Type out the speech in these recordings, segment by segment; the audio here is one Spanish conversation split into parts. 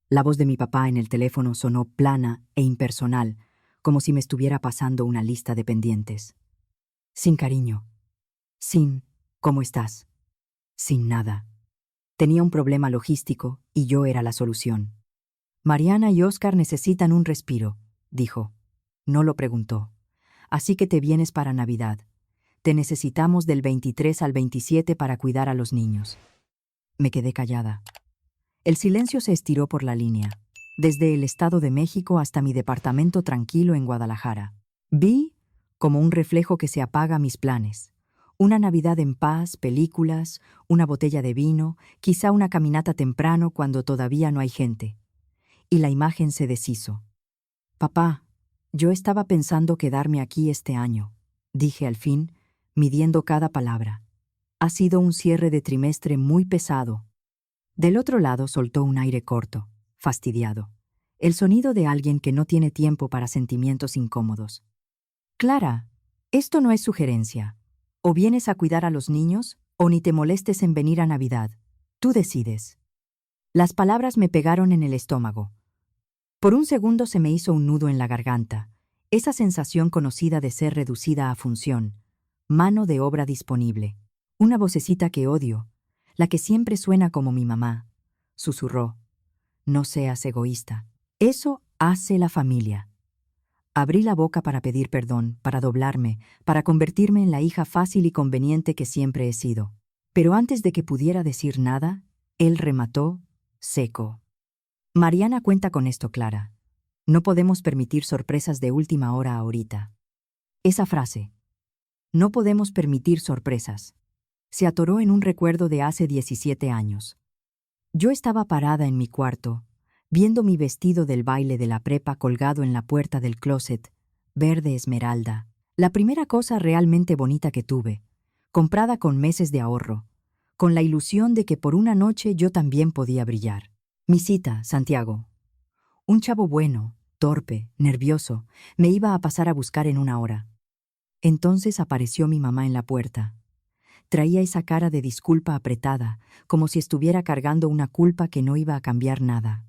La voz de mi papá en el teléfono sonó plana e impersonal, como si me estuviera pasando una lista de pendientes. Sin cariño. Sin ¿cómo estás? Sin nada. Tenía un problema logístico y yo era la solución. Mariana y Oscar necesitan un respiro, dijo. No lo preguntó. Así que te vienes para Navidad. Te necesitamos del 23 al 27 para cuidar a los niños. Me quedé callada. El silencio se estiró por la línea, desde el Estado de México hasta mi departamento tranquilo en Guadalajara. Vi, como un reflejo que se apaga, mis planes. Una Navidad en paz, películas, una botella de vino, quizá una caminata temprano cuando todavía no hay gente. Y la imagen se deshizo. Papá, yo estaba pensando quedarme aquí este año, dije al fin, midiendo cada palabra. Ha sido un cierre de trimestre muy pesado. Del otro lado soltó un aire corto, fastidiado. El sonido de alguien que no tiene tiempo para sentimientos incómodos. Clara, esto no es sugerencia. O vienes a cuidar a los niños, o ni te molestes en venir a Navidad. Tú decides. Las palabras me pegaron en el estómago. Por un segundo se me hizo un nudo en la garganta, esa sensación conocida de ser reducida a función, mano de obra disponible. Una vocecita que odio, la que siempre suena como mi mamá, susurró. No seas egoísta. Eso hace la familia. Abrí la boca para pedir perdón, para doblarme, para convertirme en la hija fácil y conveniente que siempre he sido. Pero antes de que pudiera decir nada, él remató, seco. Mariana cuenta con esto, Clara. No podemos permitir sorpresas de última hora ahorita. Esa frase, no podemos permitir sorpresas, se atoró en un recuerdo de hace 17 años. Yo estaba parada en mi cuarto, viendo mi vestido del baile de la prepa colgado en la puerta del closet, verde esmeralda, la primera cosa realmente bonita que tuve, comprada con meses de ahorro, con la ilusión de que por una noche yo también podía brillar. Mi cita, Santiago. Un chavo bueno, torpe, nervioso, me iba a pasar a buscar en una hora. Entonces apareció mi mamá en la puerta. Traía esa cara de disculpa apretada, como si estuviera cargando una culpa que no iba a cambiar nada.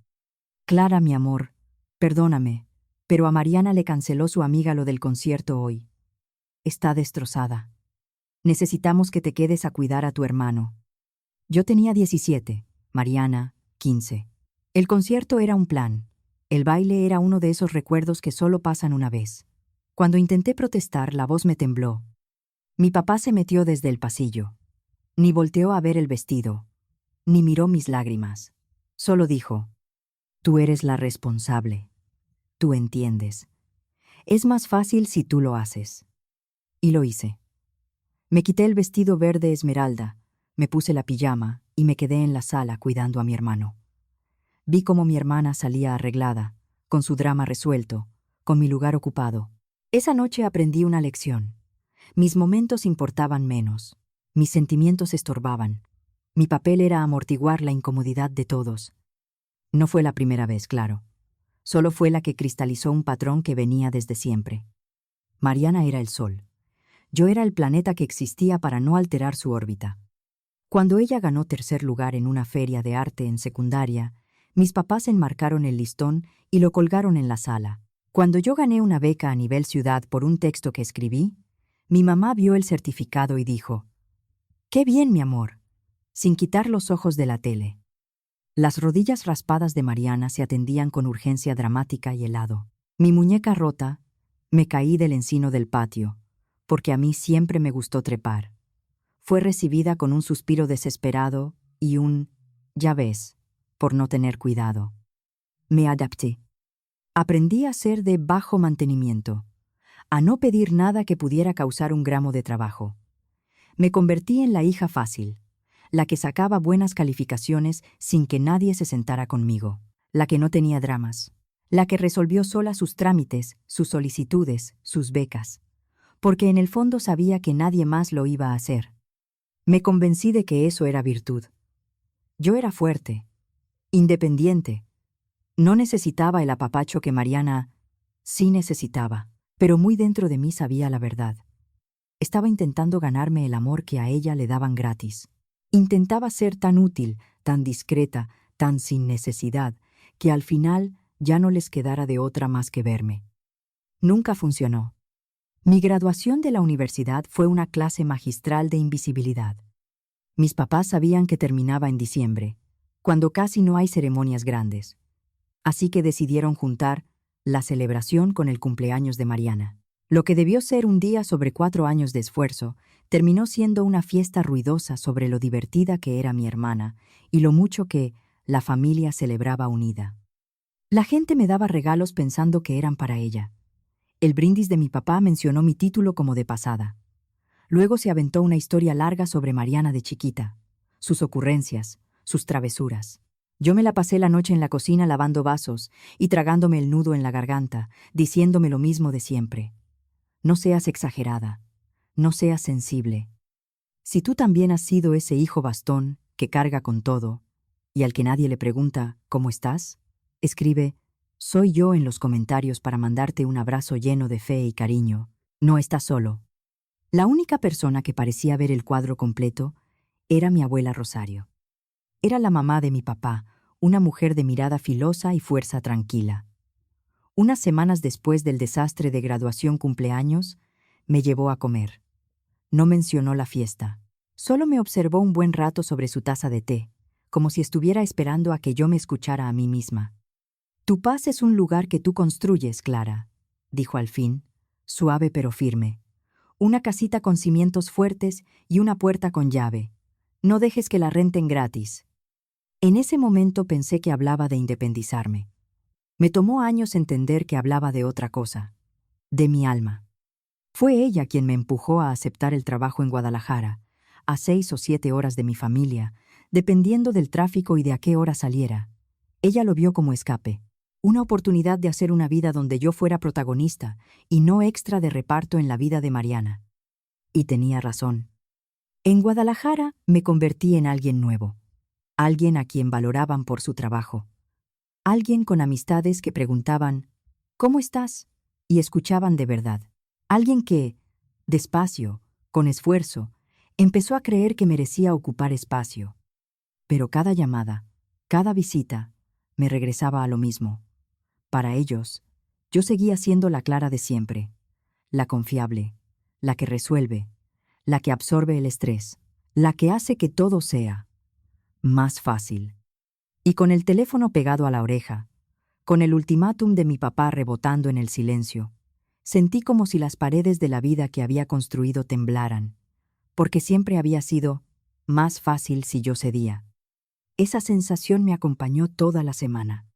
Clara, mi amor, perdóname, pero a Mariana le canceló su amiga lo del concierto hoy. Está destrozada. Necesitamos que te quedes a cuidar a tu hermano. Yo tenía 17, Mariana, 15. El concierto era un plan. El baile era uno de esos recuerdos que solo pasan una vez. Cuando intenté protestar, la voz me tembló. Mi papá se metió desde el pasillo. Ni volteó a ver el vestido, ni miró mis lágrimas. Solo dijo, tú eres la responsable. Tú entiendes. Es más fácil si tú lo haces. Y lo hice. Me quité el vestido verde esmeralda, me puse la pijama y me quedé en la sala cuidando a mi hermano. Vi cómo mi hermana salía arreglada, con su drama resuelto, con mi lugar ocupado. Esa noche aprendí una lección. Mis momentos importaban menos. Mis sentimientos estorbaban. Mi papel era amortiguar la incomodidad de todos. No fue la primera vez, claro. Solo fue la que cristalizó un patrón que venía desde siempre. Mariana era el sol. Yo era el planeta que existía para no alterar su órbita. Cuando ella ganó tercer lugar en una feria de arte en secundaria, mis papás enmarcaron el listón y lo colgaron en la sala. Cuando yo gané una beca a nivel ciudad por un texto que escribí, mi mamá vio el certificado y dijo, «¡Qué bien, mi amor!», sin quitar los ojos de la tele. Las rodillas raspadas de Mariana se atendían con urgencia dramática y helado. Mi muñeca rota, me caí del encino del patio, porque a mí siempre me gustó trepar. Fue recibida con un suspiro desesperado y un «ya ves», por no tener cuidado. Me adapté. Aprendí a ser de bajo mantenimiento, a no pedir nada que pudiera causar un gramo de trabajo. Me convertí en la hija fácil, la que sacaba buenas calificaciones sin que nadie se sentara conmigo, la que no tenía dramas, la que resolvió sola sus trámites, sus solicitudes, sus becas, porque en el fondo sabía que nadie más lo iba a hacer. Me convencí de que eso era virtud. Yo era fuerte, independiente. No necesitaba el apapacho que Mariana sí necesitaba, pero muy dentro de mí sabía la verdad. Estaba intentando ganarme el amor que a ella le daban gratis. Intentaba ser tan útil, tan discreta, tan sin necesidad, que al final ya no les quedara de otra más que verme. Nunca funcionó. Mi graduación de la universidad fue una clase magistral de invisibilidad. Mis papás sabían que terminaba en diciembre, cuando casi no hay ceremonias grandes. Así que decidieron juntar la celebración con el cumpleaños de Mariana. Lo que debió ser un día sobre 4 años de esfuerzo, terminó siendo una fiesta ruidosa sobre lo divertida que era mi hermana y lo mucho que la familia celebraba unida. La gente me daba regalos pensando que eran para ella. El brindis de mi papá mencionó mi título como de pasada. Luego se aventó una historia larga sobre Mariana de chiquita, sus ocurrencias, sus travesuras. Yo me la pasé la noche en la cocina lavando vasos y tragándome el nudo en la garganta, diciéndome lo mismo de siempre. No seas exagerada, no seas sensible. Si tú también has sido ese hijo bastón que carga con todo y al que nadie le pregunta ¿cómo estás?, escribe «Soy yo» en los comentarios para mandarte un abrazo lleno de fe y cariño. No estás solo. La única persona que parecía ver el cuadro completo era mi abuela Rosario. Era la mamá de mi papá, una mujer de mirada filosa y fuerza tranquila. Unas semanas después del desastre de graduación cumpleaños, me llevó a comer. No mencionó la fiesta. Solo me observó un buen rato sobre su taza de té, como si estuviera esperando a que yo me escuchara a mí misma. «Tu paz es un lugar que tú construyes, Clara», dijo al fin, suave pero firme. «Una casita con cimientos fuertes y una puerta con llave. No dejes que la renten gratis». En ese momento pensé que hablaba de independizarme. Me tomó años entender que hablaba de otra cosa, de mi alma. Fue ella quien me empujó a aceptar el trabajo en Guadalajara, a 6 o 7 horas de mi familia, dependiendo del tráfico y de a qué hora saliera. Ella lo vio como escape, una oportunidad de hacer una vida donde yo fuera protagonista y no extra de reparto en la vida de Mariana. Y tenía razón. En Guadalajara me convertí en alguien nuevo, alguien a quien valoraban por su trabajo, alguien con amistades que preguntaban «¿Cómo estás?», y escuchaban de verdad. Alguien que, despacio, con esfuerzo, empezó a creer que merecía ocupar espacio. Pero cada llamada, cada visita, me regresaba a lo mismo. Para ellos, yo seguía siendo la Clara de siempre, la confiable, la que resuelve, la que absorbe el estrés, la que hace que todo sea más fácil. Y con el teléfono pegado a la oreja, con el ultimátum de mi papá rebotando en el silencio, sentí como si las paredes de la vida que había construido temblaran, porque siempre había sido más fácil si yo cedía. Esa sensación me acompañó toda la semana.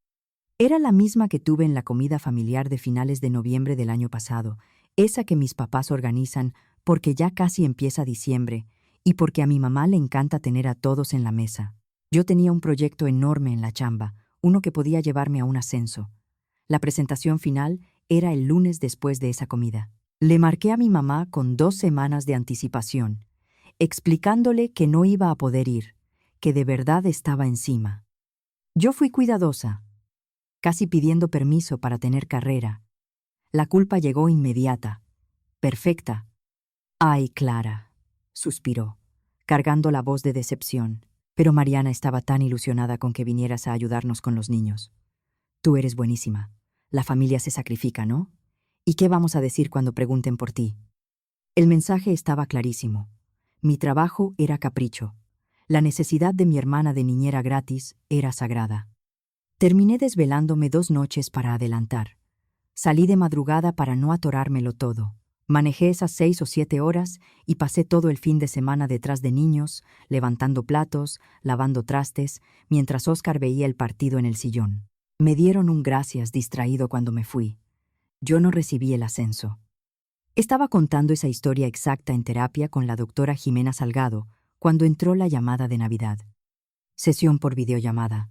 Era la misma que tuve en la comida familiar de finales de noviembre del año pasado, esa que mis papás organizan porque ya casi empieza diciembre y porque a mi mamá le encanta tener a todos en la mesa. Yo tenía un proyecto enorme en la chamba, uno que podía llevarme a un ascenso. La presentación final era el lunes después de esa comida. Le marqué a mi mamá con 2 semanas de anticipación, explicándole que no iba a poder ir, que de verdad estaba encima. Yo fui cuidadosa, casi pidiendo permiso para tener carrera. La culpa llegó inmediata, perfecta. «Ay, Clara», suspiró, cargando la voz de decepción. «Pero Mariana estaba tan ilusionada con que vinieras a ayudarnos con los niños. Tú eres buenísima. La familia se sacrifica, ¿no? ¿Y qué vamos a decir cuando pregunten por ti?» El mensaje estaba clarísimo. Mi trabajo era capricho. La necesidad de mi hermana de niñera gratis era sagrada. Terminé desvelándome 2 noches para adelantar. Salí de madrugada para no atorármelo todo. Manejé esas 6 o 7 horas y pasé todo el fin de semana detrás de niños, levantando platos, lavando trastes, mientras Óscar veía el partido en el sillón. Me dieron un gracias distraído cuando me fui. Yo no recibí el ascenso. Estaba contando esa historia exacta en terapia con la doctora Jimena Salgado cuando entró la llamada de Navidad. Sesión por videollamada.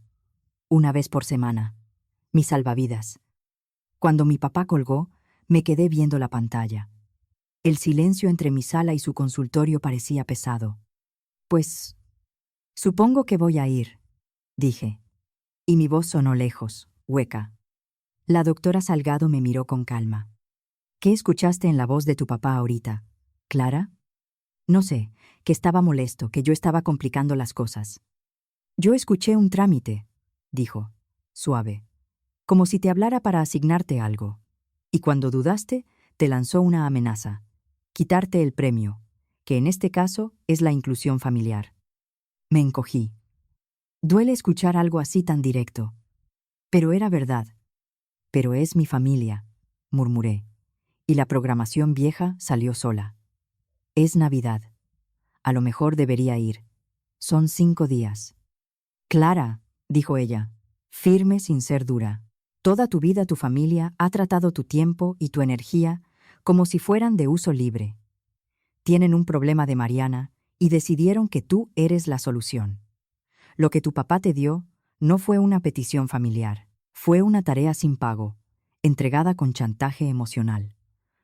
1 vez por semana. Mi salvavidas. Cuando mi papá colgó, me quedé viendo la pantalla. El silencio entre mi sala y su consultorio parecía pesado. «Pues, supongo que voy a ir», dije. Y mi voz sonó lejos, hueca. La doctora Salgado me miró con calma. «¿Qué escuchaste en la voz de tu papá ahorita, Clara?» «No sé, que estaba molesto, que yo estaba complicando las cosas». «Yo escuché un trámite», dijo. suave, como si te hablara para asignarte algo. Y cuando dudaste, te lanzó una amenaza: quitarte el premio, que en este caso es la inclusión familiar. Me encogí. Duele escuchar algo así tan directo. Pero era verdad. Pero es mi familia, murmuré. Y la programación vieja salió sola. Es Navidad. A lo mejor debería ir. Son 5 días. Clara, dijo ella, firme sin ser dura. Toda tu vida tu familia ha tratado tu tiempo y tu energía como si fueran de uso libre. Tienen un problema de Mariana y decidieron que tú eres la solución. Lo que tu papá te dio no fue una petición familiar, fue una tarea sin pago, entregada con chantaje emocional.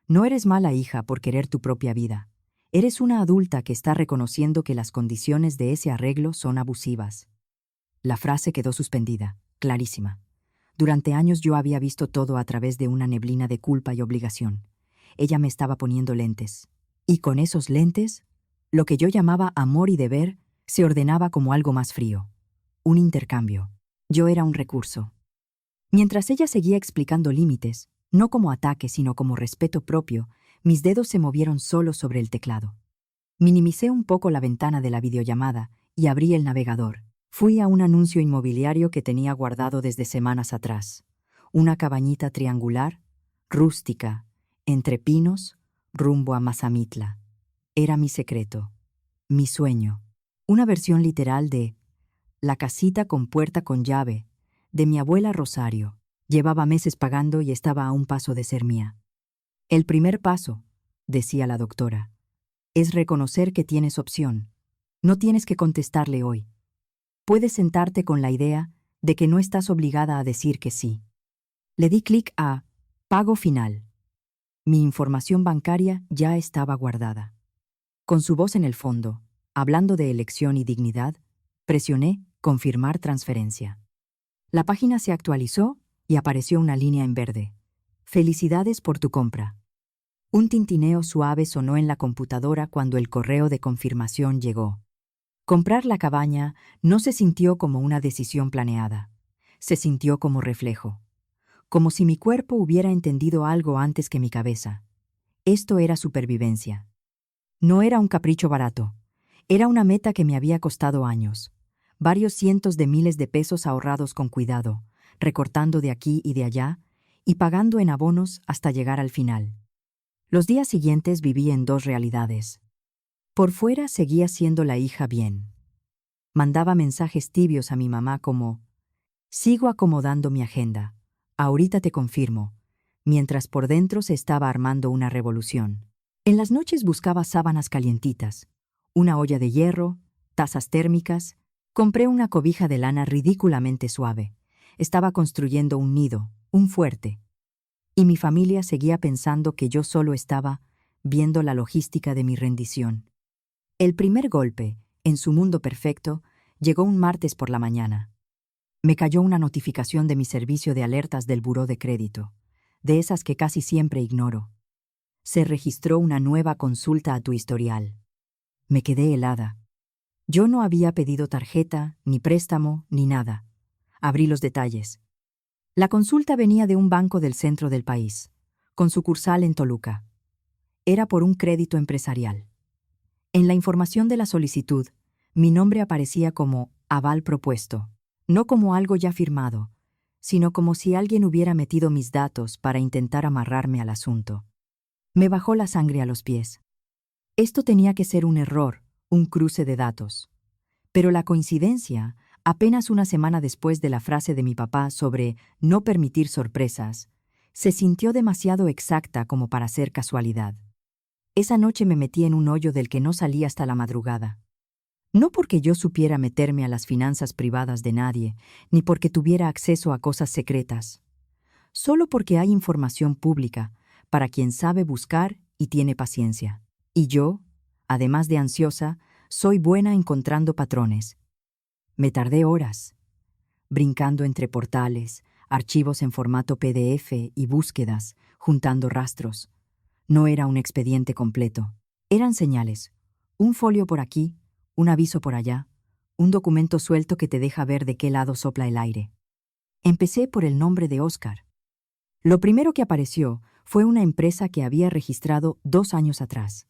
No eres mala hija por querer tu propia vida. Eres una adulta que está reconociendo que las condiciones de ese arreglo son abusivas. La frase quedó suspendida, clarísima. Durante años yo había visto todo a través de una neblina de culpa y obligación. Ella me estaba poniendo lentes. Y con esos lentes, lo que yo llamaba amor y deber se ordenaba como algo más frío. Un intercambio. Yo era un recurso. Mientras ella seguía explicando límites, no como ataque sino como respeto propio, mis dedos se movieron solos sobre el teclado. Minimicé un poco la ventana de la videollamada y abrí el navegador. Fui a un anuncio inmobiliario que tenía guardado desde semanas atrás. Una cabañita triangular, rústica, entre pinos, rumbo a Mazamitla. Era mi secreto, mi sueño. Una versión literal de La casita con puerta con llave, de mi abuela Rosario. Llevaba meses pagando y estaba a un paso de ser mía. El primer paso, decía la doctora, es reconocer que tienes opción. No tienes que contestarle hoy. Puedes sentarte con la idea de que no estás obligada a decir que sí. Le di clic a Pago final. Mi información bancaria ya estaba guardada. Con su voz en el fondo, hablando de elección y dignidad, presioné Confirmar transferencia. La página se actualizó y apareció una línea en verde. Felicidades por tu compra. Un tintineo suave sonó en la computadora cuando el correo de confirmación llegó. Comprar la cabaña no se sintió como una decisión planeada. Se sintió como reflejo. Como si mi cuerpo hubiera entendido algo antes que mi cabeza. Esto era supervivencia. No era un capricho barato. Era una meta que me había costado años. Varios cientos de miles de pesos ahorrados con cuidado, recortando de aquí y de allá, y pagando en abonos hasta llegar al final. Los días siguientes viví en 2 realidades. Por fuera seguía siendo la hija bien. Mandaba mensajes tibios a mi mamá como: sigo acomodando mi agenda, ahorita te confirmo, mientras por dentro se estaba armando una revolución. En las noches buscaba sábanas calientitas, una olla de hierro, tazas térmicas. Compré una cobija de lana ridículamente suave. Estaba construyendo un nido, un fuerte. Y mi familia seguía pensando que yo solo estaba viendo la logística de mi rendición. El primer golpe, en su mundo perfecto, llegó un martes por la mañana. Me cayó una notificación de mi servicio de alertas del buró de crédito, de esas que casi siempre ignoro. Se registró una nueva consulta a tu historial. Me quedé helada. Yo no había pedido tarjeta, ni préstamo, ni nada. Abrí los detalles. La consulta venía de un banco del centro del país, con sucursal en Toluca. Era por un crédito empresarial. En la información de la solicitud, mi nombre aparecía como aval propuesto, no como algo ya firmado, sino como si alguien hubiera metido mis datos para intentar amarrarme al asunto. Me bajó la sangre a los pies. Esto tenía que ser un error, un cruce de datos. Pero la coincidencia, apenas una semana después de la frase de mi papá sobre no permitir sorpresas, se sintió demasiado exacta como para ser casualidad. Esa noche me metí en un hoyo del que no salí hasta la madrugada. No porque yo supiera meterme a las finanzas privadas de nadie, ni porque tuviera acceso a cosas secretas. Solo porque hay información pública para quien sabe buscar y tiene paciencia. Y yo, además de ansiosa, soy buena encontrando patrones. Me tardé horas, brincando entre portales, archivos en formato PDF y búsquedas, juntando rastros. No era un expediente completo. Eran señales. Un folio por aquí, un aviso por allá, un documento suelto que te deja ver de qué lado sopla el aire. Empecé por el nombre de Oscar. Lo primero que apareció fue una empresa que había registrado 2 años atrás.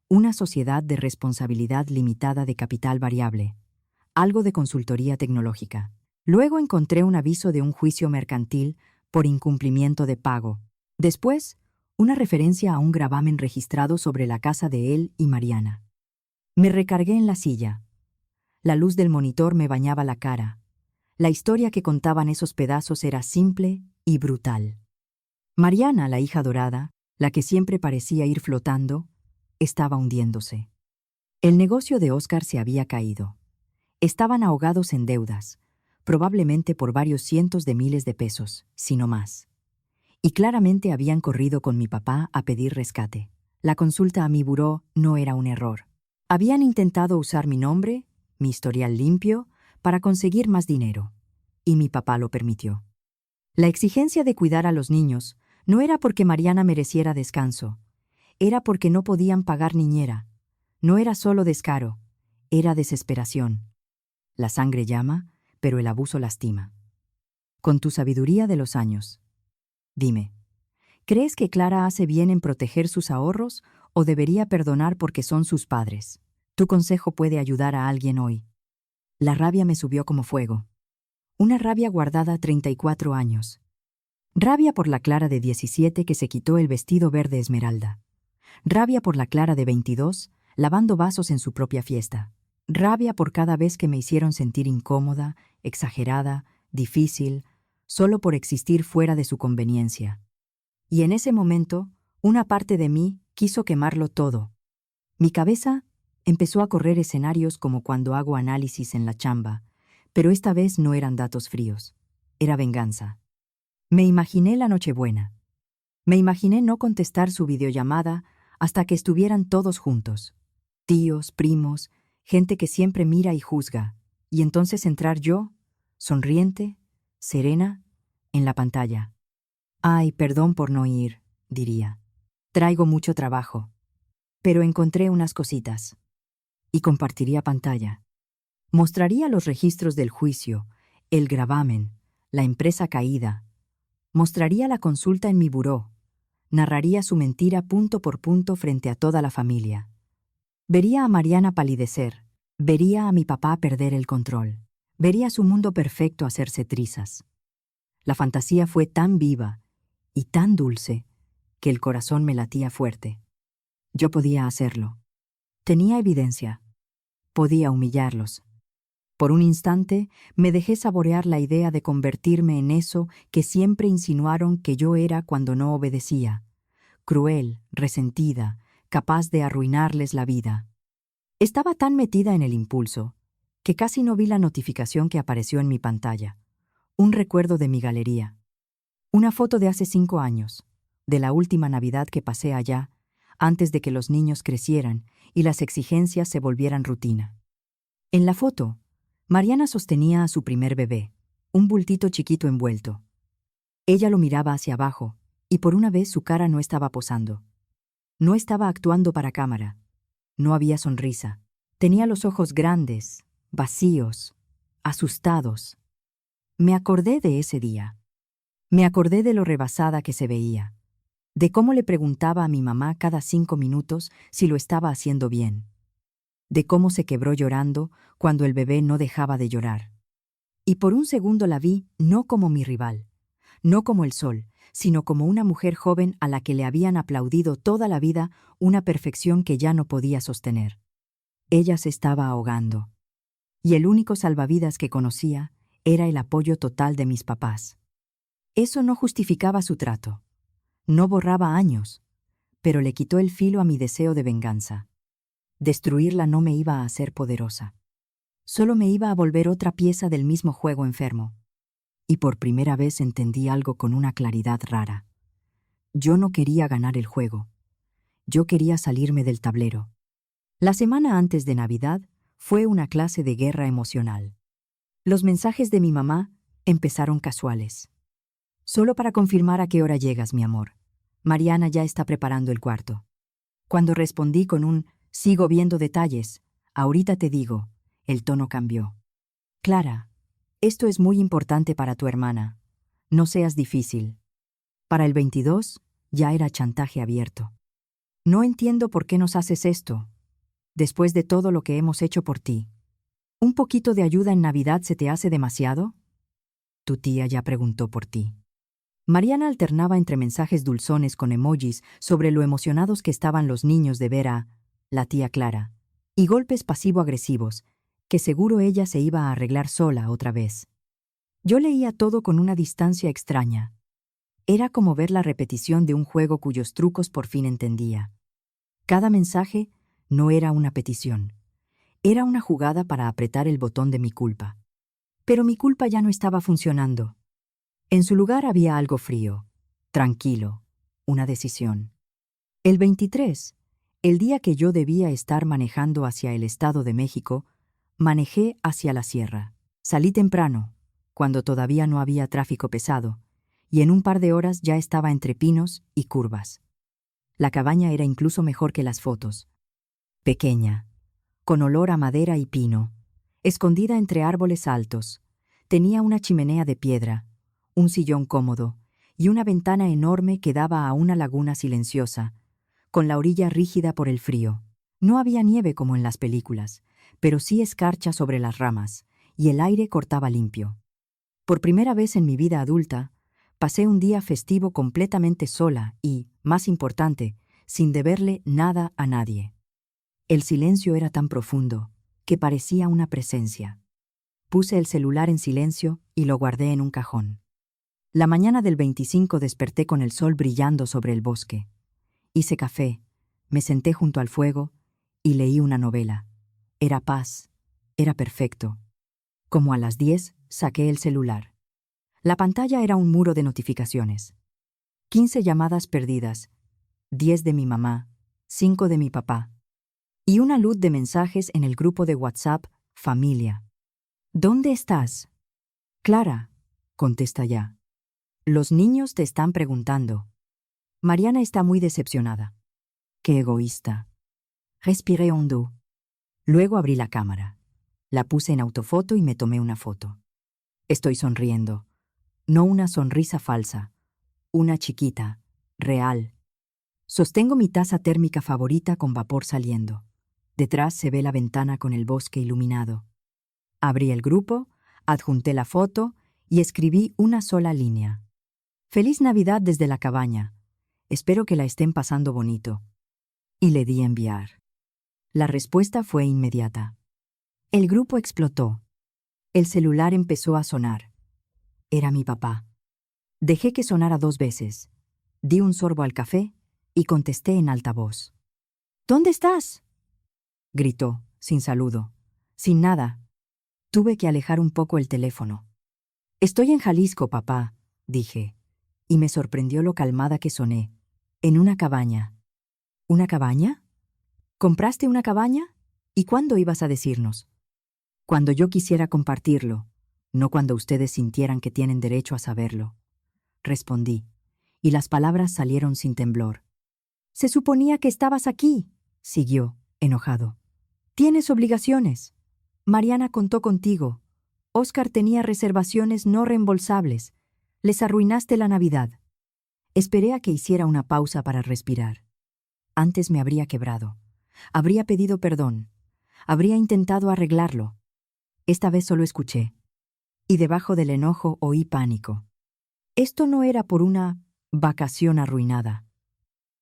Una sociedad de responsabilidad limitada de capital variable. Algo de consultoría tecnológica. Luego encontré un aviso de un juicio mercantil por incumplimiento de pago. Después, una referencia a un gravamen registrado sobre la casa de él y Mariana. Me recargué en la silla. La luz del monitor me bañaba la cara. La historia que contaban esos pedazos era simple y brutal. Mariana, la hija dorada, la que siempre parecía ir flotando, estaba hundiéndose. El negocio de Oscar se había caído. Estaban ahogados en deudas, probablemente por varios cientos de miles de pesos, si no más. Y claramente habían corrido con mi papá a pedir rescate. La consulta a mi buró no era un error. Habían intentado usar mi nombre, mi historial limpio, para conseguir más dinero, y mi papá lo permitió. La exigencia de cuidar a los niños no era porque Mariana mereciera descanso, era porque no podían pagar niñera. No era solo descaro, era desesperación. La sangre llama, pero el abuso lastima. Con tu sabiduría de los años, dime, ¿crees que Clara hace bien en proteger sus ahorros o debería perdonar porque son sus padres? Tu consejo puede ayudar a alguien hoy. La rabia me subió como fuego. Una rabia guardada 34 años. Rabia por la Clara de 17 que se quitó el vestido verde esmeralda. Rabia por la Clara de 22, lavando vasos en su propia fiesta. Rabia por cada vez que me hicieron sentir incómoda, exagerada, difícil, solo por existir fuera de su conveniencia. Y en ese momento, una parte de mí quiso quemarlo todo. Mi cabeza empezó a correr escenarios como cuando hago análisis en la chamba, pero esta vez no eran datos fríos, era venganza. Me imaginé la Nochebuena. Me imaginé no contestar su videollamada hasta que estuvieran todos juntos. Tíos, primos, gente que siempre mira y juzga, y entonces entrar yo, sonriente, serena, en la pantalla. Ay, perdón por no ir, diría. Traigo mucho trabajo. Pero encontré unas cositas. Y compartiría pantalla. Mostraría los registros del juicio, el gravamen, la empresa caída. Mostraría la consulta en mi buró. Narraría su mentira punto por punto frente a toda la familia. Vería a Mariana palidecer. Vería a mi papá perder el control. Vería su mundo perfecto hacerse trizas. La fantasía fue tan viva y tan dulce que el corazón me latía fuerte. Yo podía hacerlo. Tenía evidencia. Podía humillarlos. Por un instante me dejé saborear la idea de convertirme en eso que siempre insinuaron que yo era cuando no obedecía. Cruel, resentida, capaz de arruinarles la vida. Estaba tan metida en el impulso que casi no vi la notificación que apareció en mi pantalla. Un recuerdo de mi galería. Una foto de hace 5 años, de la última Navidad que pasé allá, antes de que los niños crecieran y las exigencias se volvieran rutina. En la foto, Mariana sostenía a su primer bebé, un bultito chiquito envuelto. Ella lo miraba hacia abajo, y por una vez su cara no estaba posando. No estaba actuando para cámara. No había sonrisa. Tenía los ojos grandes, vacíos, asustados. Me acordé de ese día. Me acordé de lo rebasada que se veía, de cómo le preguntaba a mi mamá cada 5 minutos si lo estaba haciendo bien, de cómo se quebró llorando cuando el bebé no dejaba de llorar. Y por un segundo la vi no como mi rival, no como el sol, sino como una mujer joven a la que le habían aplaudido toda la vida una perfección que ya no podía sostener. Ella se estaba ahogando, y el único salvavidas que conocía era el apoyo total de mis papás. Eso no justificaba su trato, no borraba años, pero le quitó el filo a mi deseo de venganza. Destruirla no me iba a hacer poderosa. Solo me iba a volver otra pieza del mismo juego enfermo. Y por primera vez entendí algo con una claridad rara. Yo no quería ganar el juego. Yo quería salirme del tablero. La semana antes de Navidad fue una clase de guerra emocional. Los mensajes de mi mamá empezaron casuales. Solo para confirmar a qué hora llegas, mi amor. Mariana ya está preparando el cuarto. Cuando respondí con un sigo viendo detalles, ahorita te digo, el tono cambió. Clara, esto es muy importante para tu hermana. No seas difícil. Para el 22 ya era chantaje abierto. No entiendo por qué nos haces esto, después de todo lo que hemos hecho por ti. ¿Un poquito de ayuda en Navidad se te hace demasiado? Tu tía ya preguntó por ti. Mariana alternaba entre mensajes dulzones con emojis sobre lo emocionados que estaban los niños de ver a la tía Clara, y golpes pasivo-agresivos, que seguro ella se iba a arreglar sola otra vez. Yo leía todo con una distancia extraña. Era como ver la repetición de un juego cuyos trucos por fin entendía. Cada mensaje no era una petición. Era una jugada para apretar el botón de mi culpa. Pero mi culpa ya no estaba funcionando. En su lugar había algo frío, tranquilo, una decisión. El 23, el día que yo debía estar manejando hacia el Estado de México, manejé hacia la sierra. Salí temprano, cuando todavía no había tráfico pesado, y en un par de horas ya estaba entre pinos y curvas. La cabaña era incluso mejor que las fotos. Pequeña, con olor a madera y pino, escondida entre árboles altos. Tenía una chimenea de piedra, un sillón cómodo y una ventana enorme que daba a una laguna silenciosa, con la orilla rígida por el frío. No había nieve como en las películas, pero sí escarcha sobre las ramas, y el aire cortaba limpio. Por primera vez en mi vida adulta, pasé un día festivo completamente sola y, más importante, sin deberle nada a nadie. El silencio era tan profundo que parecía una presencia. Puse el celular en silencio y lo guardé en un cajón. La mañana del 25 desperté con el sol brillando sobre el bosque. Hice café, me senté junto al fuego y leí una novela. Era paz, era perfecto. Como a las 10, saqué el celular. La pantalla era un muro de notificaciones. 15 llamadas perdidas, 10 de mi mamá, 5 de mi papá, y una luz de mensajes en el grupo de WhatsApp Familia. ¿Dónde estás? Clara, contesta ya. Los niños te están preguntando. Mariana está muy decepcionada. Qué egoísta. Respiré hondo. Luego abrí la cámara. La puse en autofoto y me tomé una foto. Estoy sonriendo. No una sonrisa falsa. Una chiquita, real. Sostengo mi taza térmica favorita con vapor saliendo. Detrás se ve la ventana con el bosque iluminado. Abrí el grupo, adjunté la foto y escribí una sola línea. Feliz Navidad desde la cabaña. Espero que la estén pasando bonito. Y le di enviar. La respuesta fue inmediata. El grupo explotó. El celular empezó a sonar. Era mi papá. Dejé que sonara 2 veces. Di un sorbo al café y contesté en alta voz. ¿Dónde estás? Gritó, sin saludo, sin nada. Tuve que alejar un poco el teléfono. Estoy en Jalisco, papá, dije, y me sorprendió lo calmada que soné. En una cabaña. ¿Una cabaña? ¿Compraste una cabaña? ¿Y cuándo ibas a decirnos? Cuando yo quisiera compartirlo, no cuando ustedes sintieran que tienen derecho a saberlo. Respondí, y las palabras salieron sin temblor. Se suponía que estabas aquí, siguió, enojado. Tienes obligaciones. Mariana contó contigo. Óscar tenía reservaciones no reembolsables. Les arruinaste la Navidad. Esperé a que hiciera una pausa para respirar. Antes me habría quebrado. Habría pedido perdón. Habría intentado arreglarlo. Esta vez solo escuché. Y debajo del enojo oí pánico. Esto no era por una vacación arruinada.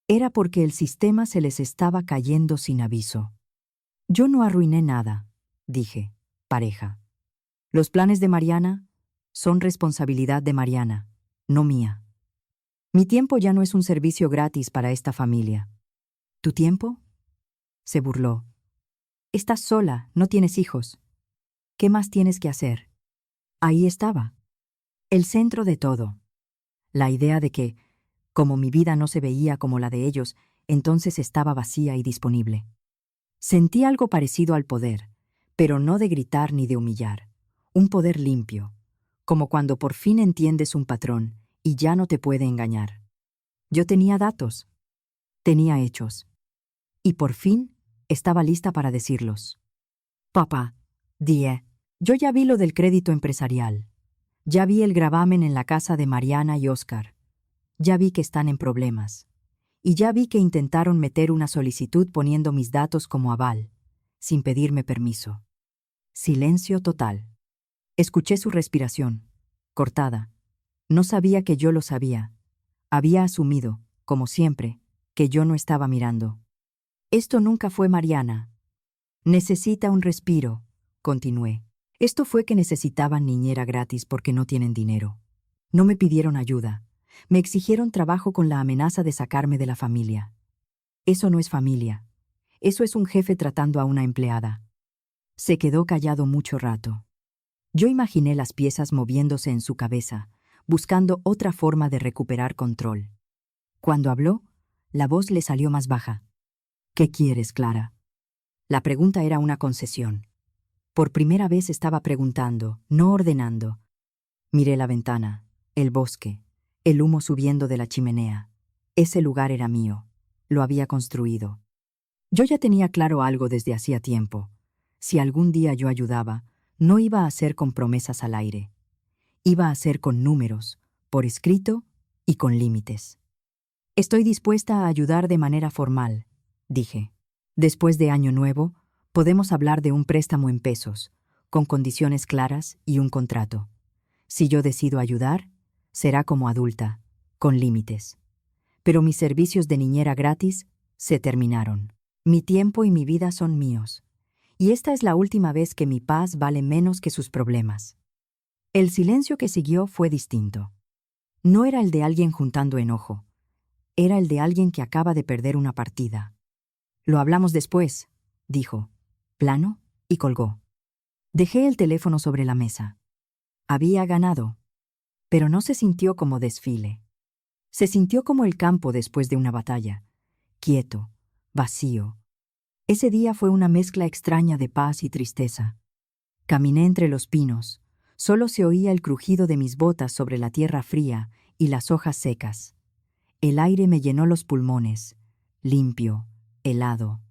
Era porque el sistema se les estaba cayendo sin aviso. Yo no arruiné nada, dije, pareja. Los planes de Mariana son responsabilidad de Mariana, no mía. Mi tiempo ya no es un servicio gratis para esta familia. ¿Tu tiempo? Se burló. Estás sola, no tienes hijos. ¿Qué más tienes que hacer? Ahí estaba. El centro de todo. La idea de que, como mi vida no se veía como la de ellos, entonces estaba vacía y disponible. Sentí algo parecido al poder, pero no de gritar ni de humillar. Un poder limpio, como cuando por fin entiendes un patrón y ya no te puede engañar. Yo tenía datos, tenía hechos, y por fin estaba lista para decirlos. Papá, dije, yo ya vi lo del crédito empresarial. Ya vi el gravamen en la casa de Mariana y Oscar. Ya vi que están en problemas. Y ya vi que intentaron meter una solicitud poniendo mis datos como aval, sin pedirme permiso. Silencio total. Escuché su respiración, cortada. No sabía que yo lo sabía. Había asumido, como siempre, que yo no estaba mirando. Esto nunca fue Mariana. Necesita un respiro, continué. Esto fue que necesitaban niñera gratis porque no tienen dinero. No me pidieron ayuda. Me exigieron trabajo con la amenaza de sacarme de la familia. Eso no es familia. Eso es un jefe tratando a una empleada. Se quedó callado mucho rato. Yo imaginé las piezas moviéndose en su cabeza, buscando otra forma de recuperar control. Cuando habló, la voz le salió más baja. ¿Qué quieres, Clara? La pregunta era una concesión. Por primera vez estaba preguntando, no ordenando. Miré la ventana, el bosque, el humo subiendo de la chimenea. Ese lugar era mío. Lo había construido. Yo ya tenía claro algo desde hacía tiempo. Si algún día yo ayudaba, no iba a ser con promesas al aire. Iba a ser con números, por escrito y con límites. Estoy dispuesta a ayudar de manera formal, dije. Después de Año Nuevo, podemos hablar de un préstamo en pesos, con condiciones claras y un contrato. Si yo decido ayudar, será como adulta, con límites. Pero mis servicios de niñera gratis se terminaron. Mi tiempo y mi vida son míos. Y esta es la última vez que mi paz vale menos que sus problemas. El silencio que siguió fue distinto. No era el de alguien juntando enojo. Era el de alguien que acaba de perder una partida. Lo hablamos después, dijo, plano, y colgó. Dejé el teléfono sobre la mesa. Había ganado, pero no se sintió como desfile. Se sintió como el campo después de una batalla, quieto, vacío. Ese día fue una mezcla extraña de paz y tristeza. Caminé entre los pinos. Solo se oía el crujido de mis botas sobre la tierra fría y las hojas secas. El aire me llenó los pulmones, limpio, helado.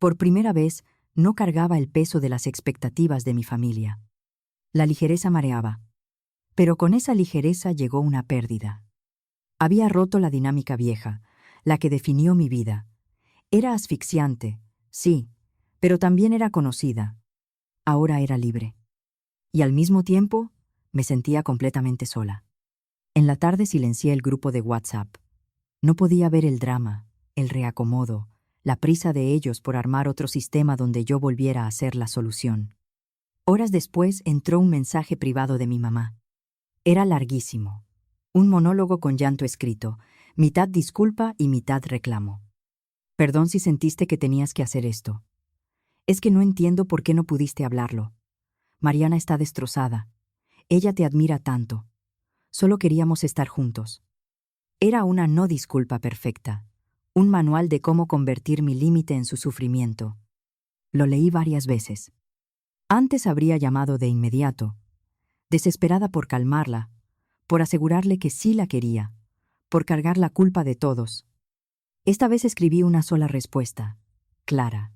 Por primera vez, no cargaba el peso de las expectativas de mi familia. La ligereza mareaba. Pero con esa ligereza llegó una pérdida. Había roto la dinámica vieja, la que definió mi vida. Era asfixiante, sí, pero también era conocida. Ahora era libre. Y al mismo tiempo, me sentía completamente sola. En la tarde silencié el grupo de WhatsApp. No podía ver el drama, el reacomodo, la prisa de ellos por armar otro sistema donde yo volviera a ser la solución. Horas después entró un mensaje privado de mi mamá. Era larguísimo. Un monólogo con llanto escrito, mitad disculpa y mitad reclamo. Perdón si sentiste que tenías que hacer esto. Es que no entiendo por qué no pudiste hablarlo. Mariana está destrozada. Ella te admira tanto. Solo queríamos estar juntos. Era una no disculpa perfecta, un manual de cómo convertir mi límite en su sufrimiento. Lo leí varias veces. Antes habría llamado de inmediato, desesperada por calmarla, por asegurarle que sí la quería, por cargar la culpa de todos. Esta vez escribí una sola respuesta, clara.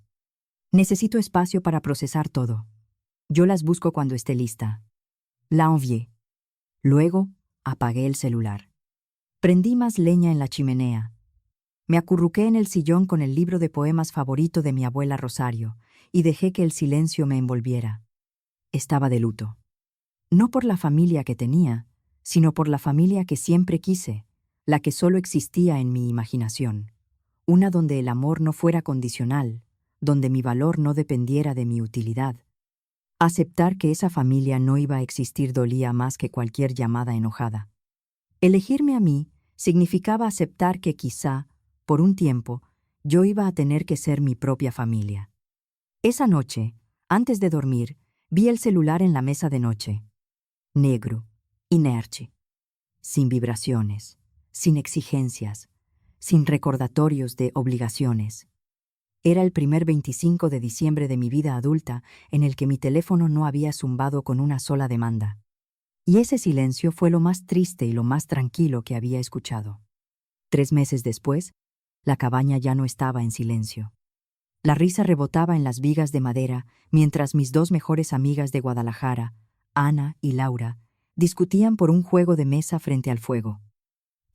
Necesito espacio para procesar todo. Yo las busco cuando esté lista. La envié. Luego, apagué el celular. Prendí más leña en la chimenea. Me acurruqué en el sillón con el libro de poemas favorito de mi abuela Rosario y dejé que el silencio me envolviera. Estaba de luto. No por la familia que tenía, sino por la familia que siempre quise, la que solo existía en mi imaginación. Una donde el amor no fuera condicional, donde mi valor no dependiera de mi utilidad. Aceptar que esa familia no iba a existir dolía más que cualquier llamada enojada. Elegirme a mí significaba aceptar que quizá, por un tiempo, yo iba a tener que ser mi propia familia. Esa noche, antes de dormir, vi el celular en la mesa de noche. Negro, inerte, sin vibraciones, sin exigencias, sin recordatorios de obligaciones. Era el primer 25 de diciembre de mi vida adulta en el que mi teléfono no había zumbado con una sola demanda. Y ese silencio fue lo más triste y lo más tranquilo que había escuchado. 3 meses después, la cabaña ya no estaba en silencio. La risa rebotaba en las vigas de madera mientras mis 2 mejores amigas de Guadalajara, Ana y Laura, Discutían por un juego de mesa frente al fuego.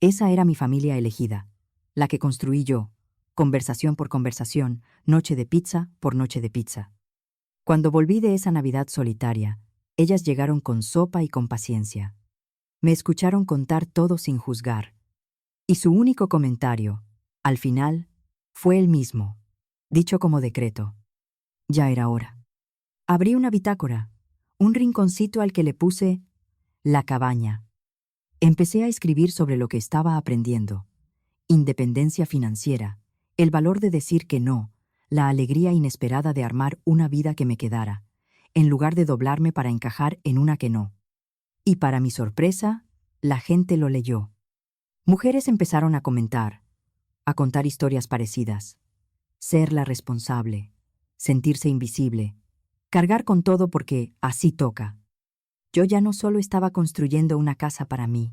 Esa era mi familia elegida, la que construí yo, conversación por conversación, noche de pizza por noche de pizza. Cuando volví de esa Navidad solitaria, ellas llegaron con sopa y con paciencia. Me escucharon contar todo sin juzgar. Y su único comentario, al final, fue el mismo, dicho como decreto. Ya era hora. Abrí una bitácora, un rinconcito al que le puse la cabaña. Empecé a escribir sobre lo que estaba aprendiendo. Independencia financiera, el valor de decir que no, la alegría inesperada de armar una vida que me quedara, en lugar de doblarme para encajar en una que no. Y para mi sorpresa, la gente lo leyó. Mujeres empezaron a comentar, a contar historias parecidas. Ser la responsable, sentirse invisible, cargar con todo porque así toca. Yo ya no solo estaba construyendo una casa para mí,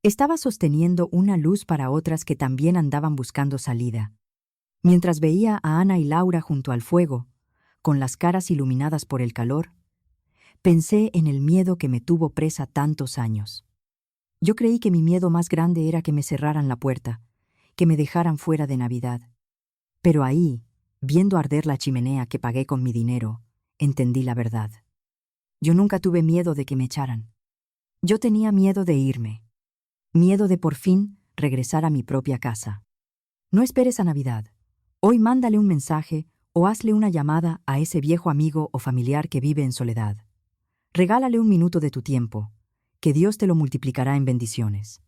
estaba sosteniendo una luz para otras que también andaban buscando salida. Mientras veía a Ana y Laura junto al fuego, con las caras iluminadas por el calor, pensé en el miedo que me tuvo presa tantos años. Yo creí que mi miedo más grande era que me cerraran la puerta, que me dejaran fuera de Navidad. Pero ahí, viendo arder la chimenea que pagué con mi dinero, entendí la verdad. Yo nunca tuve miedo de que me echaran. Yo tenía miedo de irme. Miedo de por fin regresar a mi propia casa. No esperes a Navidad. Hoy mándale un mensaje o hazle una llamada a ese viejo amigo o familiar que vive en soledad. Regálale un minuto de tu tiempo, que Dios te lo multiplicará en bendiciones.